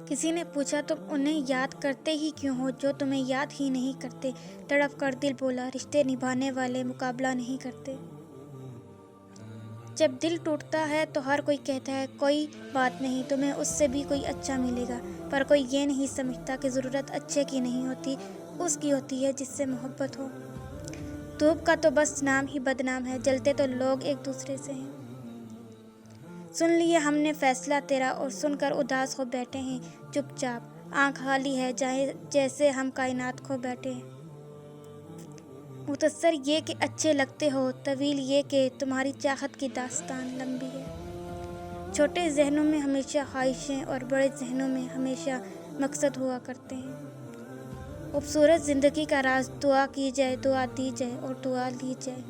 کسی نے پوچھا تم انہیں یاد کرتے ہی کیوں ہو جو تمہیں یاد ہی نہیں کرتے؟ تڑپ کر دل بولا رشتے نبھانے والے مقابلہ نہیں کرتے۔ جب دل ٹوٹتا ہے تو ہر کوئی کہتا ہے کوئی بات نہیں، تمہیں اس سے بھی کوئی اچھا ملے گا، پر کوئی یہ نہیں سمجھتا کہ ضرورت اچھے کی نہیں ہوتی، اس کی ہوتی ہے جس سے محبت ہو۔ دھوپ کا تو بس نام ہی بدنام ہے، جلتے تو لوگ ایک دوسرے سے ہیں۔ سن لیے ہم نے فیصلہ تیرا اور سن کر اداس ہو بیٹھے ہیں چپ چاپ، آنکھ خالی ہے جیسے ہم کائنات کھو بیٹھے ہیں۔ مختصر یہ کہ اچھے لگتے ہو، طویل یہ کہ تمہاری چاہت کی داستان لمبی ہے۔ چھوٹے ذہنوں میں ہمیشہ خواہشیں اور بڑے ذہنوں میں ہمیشہ مقصد ہوا کرتے ہیں۔ خوبصورت زندگی کا راز دعا کی جائے، دعا دی جائے اور دعا لی جائے۔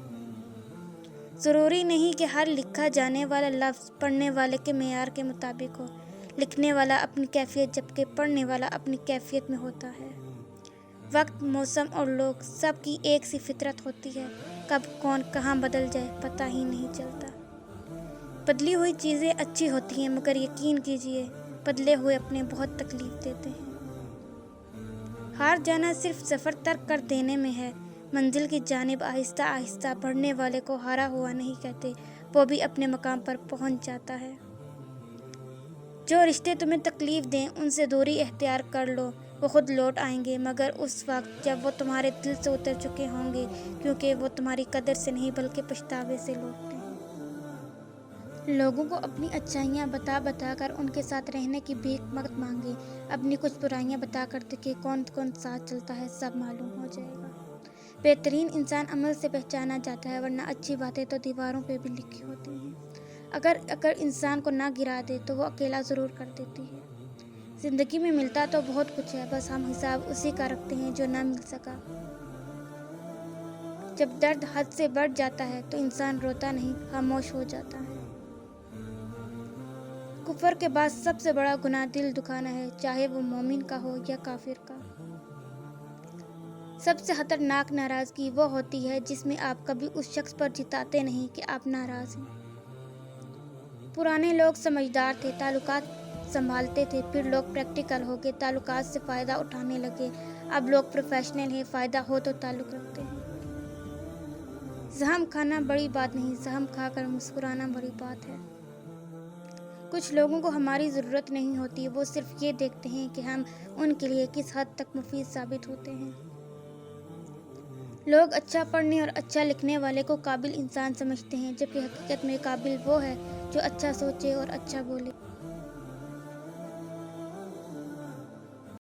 ضروری نہیں کہ ہر لکھا جانے والا لفظ پڑھنے والے کے معیار کے مطابق ہو۔ لکھنے والا اپنی کیفیت جبکہ پڑھنے والا اپنی کیفیت میں ہوتا ہے۔ وقت، موسم اور لوگ سب کی ایک سی فطرت ہوتی ہے، کب کون کہاں بدل جائے پتہ ہی نہیں چلتا۔ بدلی ہوئی چیزیں اچھی ہوتی ہیں مگر یقین کیجئے بدلے ہوئے اپنے بہت تکلیف دیتے ہیں۔ ہار جانا صرف سفر ترک کر دینے میں ہے، منزل کی جانب آہستہ آہستہ بڑھنے والے کو ہارا ہوا نہیں کہتے، وہ بھی اپنے مقام پر پہنچ جاتا ہے۔ جو رشتے تمہیں تکلیف دیں ان سے دوری اختیار کر لو، وہ خود لوٹ آئیں گے مگر اس وقت جب وہ تمہارے دل سے اتر چکے ہوں گے، کیونکہ وہ تمہاری قدر سے نہیں بلکہ پچھتاوے سے لوٹتے ہیں۔ لوگوں کو اپنی اچھائیاں بتا بتا کر ان کے ساتھ رہنے کی بھیک مت مانگے، اپنی کچھ برائیاں بتا کر دیکھے کون کون ساتھ چلتا ہے، سب معلوم ہو جائے گا۔ بہترین انسان عمل سے پہچانا جاتا ہے، ورنہ اچھی باتیں تو دیواروں پہ بھی لکھی ہوتی ہیں۔ اگر انسان کو نہ گرا دے تو وہ اکیلا ضرور کر دیتی ہے۔ زندگی میں ملتا تو بہت کچھ ہے، بس ہم حساب اسی کا رکھتے ہیں جو نہ مل سکا۔ جب درد حد سے بڑھ جاتا ہے تو انسان روتا نہیں، خاموش ہو جاتا ہے۔ کفر کے بعد سب سے بڑا گناہ دل دکھانا ہے، چاہے وہ مومن کا ہو یا کافر کا۔ سب سے خطرناک ناراضگی وہ ہوتی ہے جس میں آپ کبھی اس شخص پر جتاتے نہیں کہ آپ ناراض ہیں۔ پرانے لوگ سمجھدار تھے، تعلقات سنبھالتے تھے، پھر لوگ پریکٹیکل ہو گئے، تعلقات سے فائدہ اٹھانے لگے۔ اب لوگ پروفیشنل ہیں، فائدہ ہو تو تعلق رکھتے ہیں۔ زخم کھانا بڑی بات نہیں، زخم کھا کر مسکرانا بڑی بات ہے۔ کچھ لوگوں کو ہماری ضرورت نہیں ہوتی، وہ صرف یہ دیکھتے ہیں کہ ہم ان کے لیے کس حد تک مفید ثابت ہوتے ہیں۔ لوگ اچھا پڑھنے اور اچھا لکھنے والے کو قابل انسان سمجھتے ہیں، جبکہ حقیقت میں قابل وہ ہے جو اچھا سوچے اور اچھا بولے۔